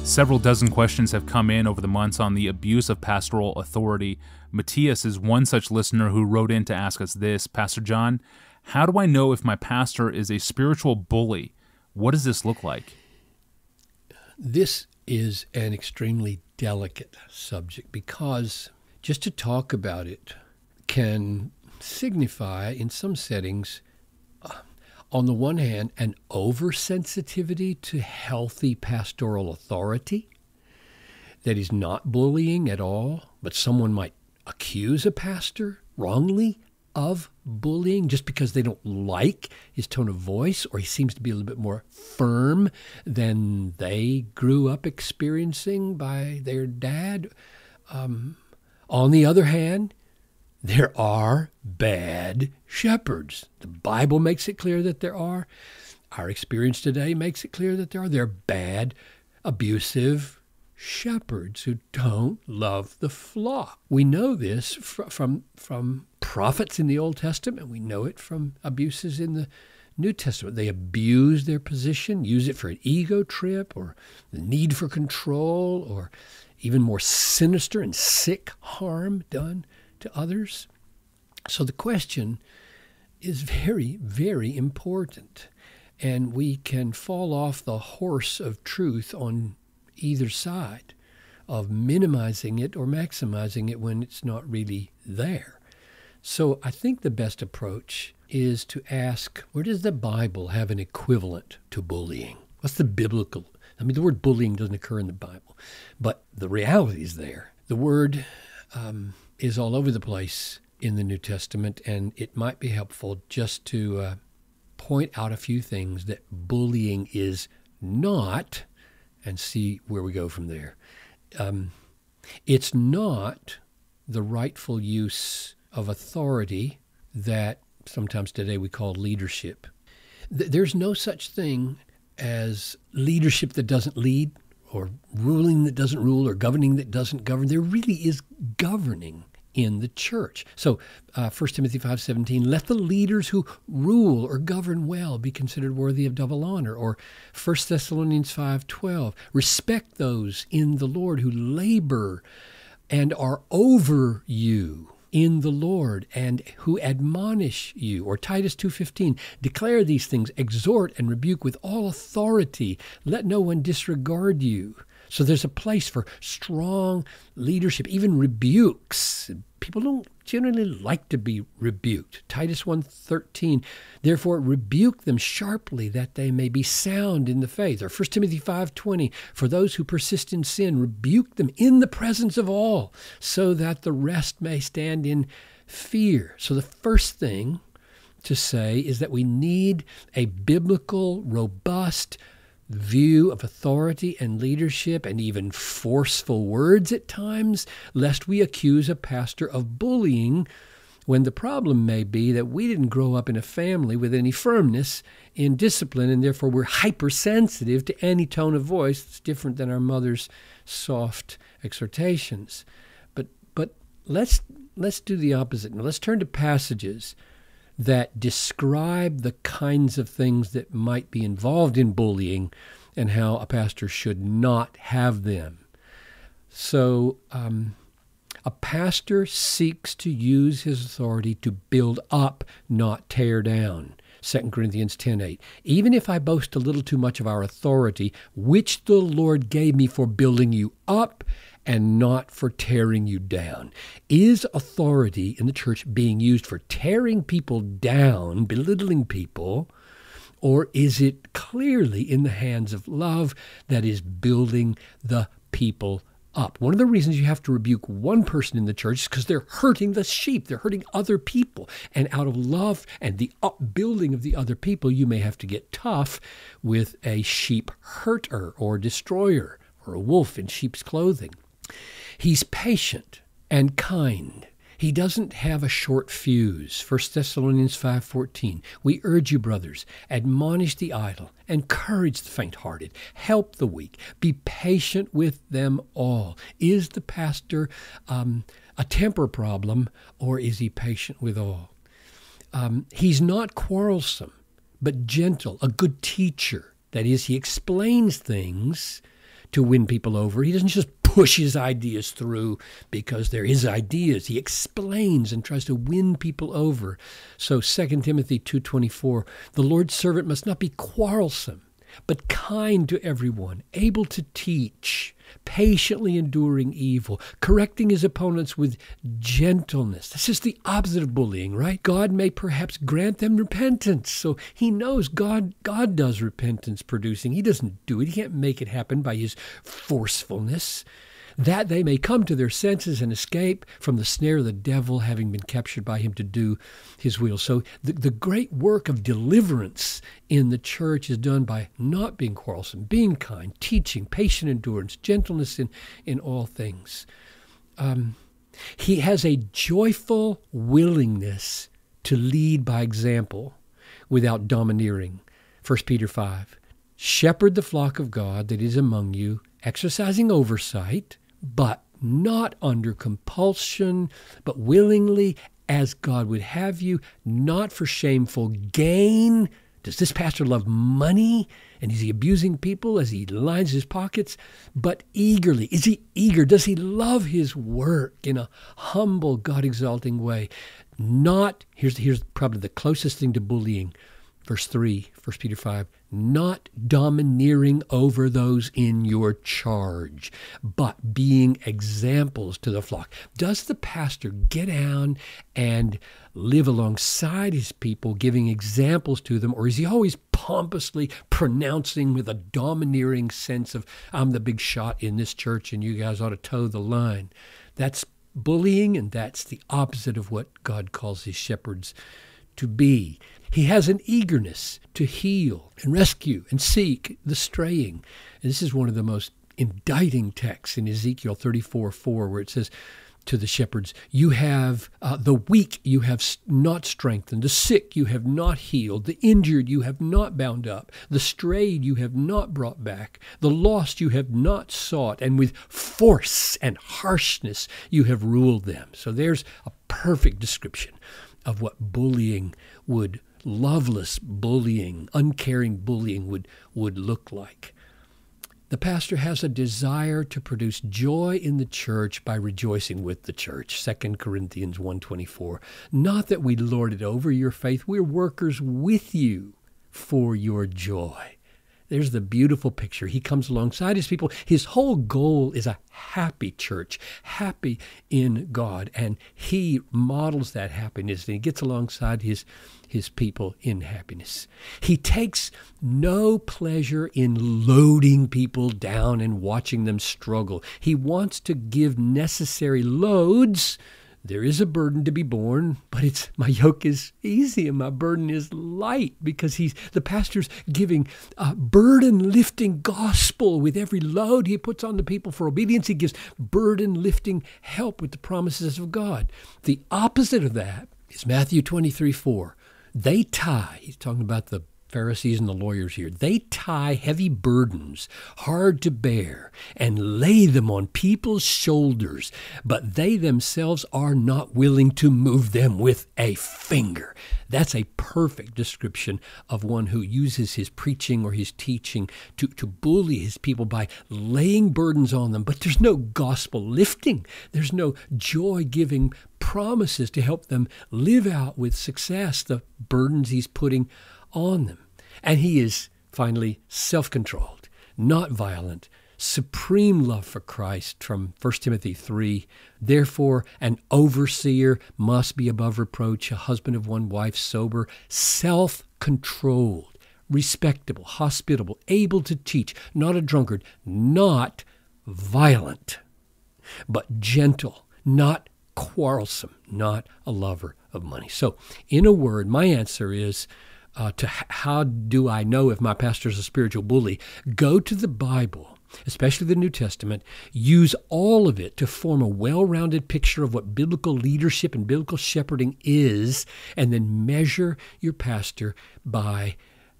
Several dozen questions have come in over the months on the abuse of pastoral authority. Matthias is one such listener who wrote in to ask us this: Pastor John, how do I know if my pastor is a spiritual bully? What does this look like? This is an extremely delicate subject because just to talk about it can signify, in some settings, on the one hand, an oversensitivity to healthy pastoral authority that is not bullying at all, but someone might accuse a pastor wrongly of bullying just because they don't like his tone of voice, or he seems to be a little bit more firm than they grew up experiencing by their dad. On the other hand, there are bad shepherds. The Bible makes it clear that there are. Our experience today makes it clear that there are. There are bad, abusive shepherds who don't love the flock. We know this from prophets in the Old Testament. We know it from abuses in the New Testament. They abuse their position, use it for an ego trip or the need for control, or even more sinister and sick harm done to others. So the question is very, very important. And we can fall off the horse of truth on either side of minimizing it or maximizing it when it's not really there. So I think the best approach is to ask, where does the Bible have an equivalent to bullying? What's the biblical? I mean, the word bullying doesn't occur in the Bible, but the reality is there. The word is all over the place in the New Testament, and it might be helpful just to point out a few things that bullying is not, and see where we go from there. It's not the rightful use of authority that sometimes today we call leadership. There's no such thing as leadership that doesn't lead, or ruling that doesn't rule, or governing that doesn't govern. There really is governing in the church. So 1 Timothy 5:17, let the leaders who rule or govern well be considered worthy of double honor. Or 1 Thessalonians 5:12, respect those in the Lord who labor and are over you in the Lord and who admonish you. Or Titus 2:15, declare these things, exhort and rebuke with all authority. Let no one disregard you. So there's a place for strong leadership, even rebukes. People don't generally like to be rebuked. Titus 1:13, therefore rebuke them sharply that they may be sound in the faith. Or 1 Timothy 5:20, for those who persist in sin, rebuke them in the presence of all, so that the rest may stand in fear. So the first thing to say is that we need a biblical, robust view of authority and leadership, and even forceful words at times, lest we accuse a pastor of bullying, when the problem may be that we didn't grow up in a family with any firmness in discipline, and therefore we're hypersensitive to any tone of voice that's different than our mother's soft exhortations. But let's do the opposite. Now let's turn to passages that describe the kinds of things that might be involved in bullying and how a pastor should not have them. So a pastor seeks to use his authority to build up, not tear down. 2 Corinthians 10:8, even if I boast a little too much of our authority, which the Lord gave me for building you up and not for tearing you down. Is authority in the church being used for tearing people down, belittling people, or is it clearly in the hands of love that is building the people up? One of the reasons you have to rebuke one person in the church is because they're hurting the sheep. They're hurting other people. And out of love and the upbuilding of the other people, you may have to get tough with a sheep herder or destroyer, or a wolf in sheep's clothing. He's patient and kind. He doesn't have a short fuse. 1 Thessalonians 5:14, we urge you, brothers, admonish the idle, encourage the faint-hearted, help the weak, be patient with them all. Is the pastor a temper problem, or is he patient with all? He's not quarrelsome, but gentle, a good teacher. That is, he explains things to win people over. He doesn't just push his ideas through because they're his ideas. He explains and tries to win people over. So 2 Timothy 2:24, the Lord's servant must not be quarrelsome, but kind to everyone, able to teach, patiently enduring evil, correcting his opponents with gentleness. This is the opposite of bullying, right? God may perhaps grant them repentance. So he knows God does repentance producing. He doesn't do it. He can't make it happen by his forcefulness, that they may come to their senses and escape from the snare of the devil, having been captured by him to do his will. So the great work of deliverance in the church is done by not being quarrelsome, being kind, teaching, patient endurance, gentleness in all things. He has a joyful willingness to lead by example without domineering. 1 Peter 5, shepherd the flock of God that is among you, exercising oversight, but not under compulsion, but willingly, as God would have you, not for shameful gain. Does this pastor love money? And is he abusing people as he lines his pockets? But eagerly. Is he eager? Does he love his work in a humble, God-exalting way? Not, here's probably the closest thing to bullying. Verse 3, 1 Peter 5, not domineering over those in your charge, but being examples to the flock. Does the pastor get down and live alongside his people, giving examples to them, or is he always pompously pronouncing with a domineering sense of, I'm the big shot in this church and you guys ought to toe the line? That's bullying, and that's the opposite of what God calls his shepherds to be. He has an eagerness to heal and rescue and seek the straying. And this is one of the most indicting texts in Ezekiel 34:4, where it says to the shepherds, you have the weak you have not strengthened, the sick you have not healed, the injured you have not bound up, the strayed you have not brought back, the lost you have not sought, and with force and harshness you have ruled them. So there's a perfect description of what bullying would, loveless bullying, uncaring bullying would look like. The pastor has a desire to produce joy in the church by rejoicing with the church. 2 Corinthians 1:24. Not that we lord it over your faith. We're workers with you for your joy. There's the beautiful picture. He comes alongside his people. His whole goal is a happy church, happy in God. And he models that happiness, and he gets alongside his people in happiness. He takes no pleasure in loading people down and watching them struggle. He wants to give necessary loads. There is a burden to be borne, but my yoke is easy and my burden is light, because the pastor's giving a burden-lifting gospel with every load he puts on the people for obedience. He gives burden-lifting help with the promises of God. The opposite of that is Matthew 23:4. They tie, he's talking about the Pharisees and the lawyers here, they tie heavy burdens, hard to bear, and lay them on people's shoulders, but they themselves are not willing to move them with a finger. That's a perfect description of one who uses his preaching or his teaching to bully his people by laying burdens on them, but there's no gospel lifting. There's no joy-giving promises to help them live out with success the burdens he's putting on them. And he is finally self-controlled, not violent, supreme love for Christ from 1 Timothy 3. Therefore, an overseer must be above reproach, a husband of one wife, sober, self-controlled, respectable, hospitable, able to teach, not a drunkard, not violent, but gentle, not quarrelsome, not a lover of money. So, in a word, my answer is, to how do I know if my pastor is a spiritual bully? Go to the Bible, especially the New Testament. Use all of it to form a well-rounded picture of what biblical leadership and biblical shepherding is, and then measure your pastor by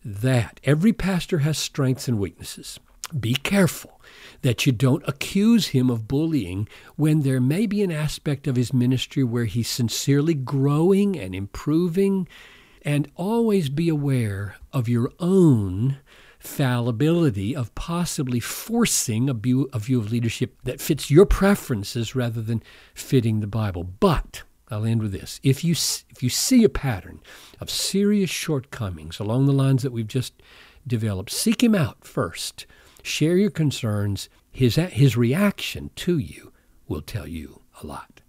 that. Every pastor has strengths and weaknesses. Be careful that you don't accuse him of bullying when there may be an aspect of his ministry where he's sincerely growing and improving. And always be aware of your own fallibility of possibly forcing a view of leadership that fits your preferences rather than fitting the Bible. But I'll end with this. If you see a pattern of serious shortcomings along the lines that we've just developed, seek him out first. Share your concerns. His reaction to you will tell you a lot.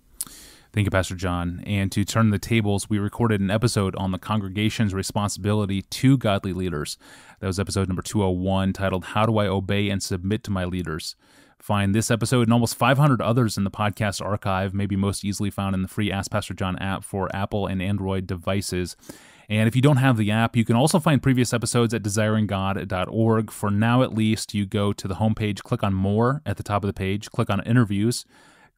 Thank you, Pastor John. And to turn the tables, we recorded an episode on the congregation's responsibility to godly leaders. That was episode number 201, titled, How Do I Obey and Submit to My Leaders? Find this episode and almost 500 others in the podcast archive, maybe most easily found in the free Ask Pastor John app for Apple and Android devices. And if you don't have the app, you can also find previous episodes at desiringgod.org. For now, at least, you go to the homepage, click on More at the top of the page, click on Interviews,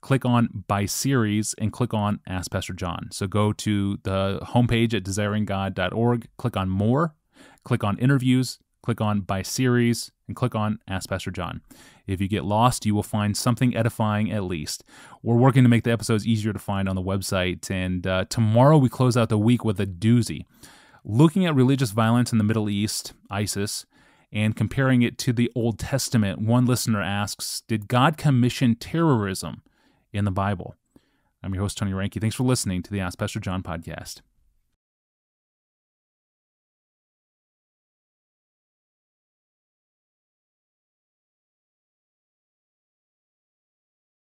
click on By Series, and click on Ask Pastor John. So go to the homepage at desiringgod.org, click on More, click on Interviews, click on By Series, and click on Ask Pastor John. If you get lost, you will find something edifying at least. We're working to make the episodes easier to find on the website, and tomorrow we close out the week with a doozy, looking at religious violence in the Middle East, ISIS, and comparing it to the Old Testament. One listener asks, did God commission terrorism in the Bible? I'm your host, Tony Reinke. Thanks for listening to the Ask Pastor John podcast.